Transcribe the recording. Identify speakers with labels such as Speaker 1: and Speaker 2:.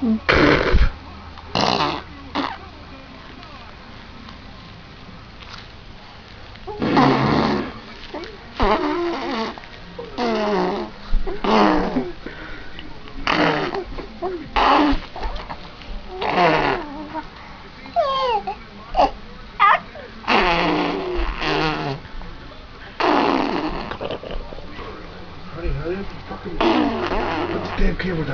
Speaker 1: Honey, hurry up and fucking put the damn camera down.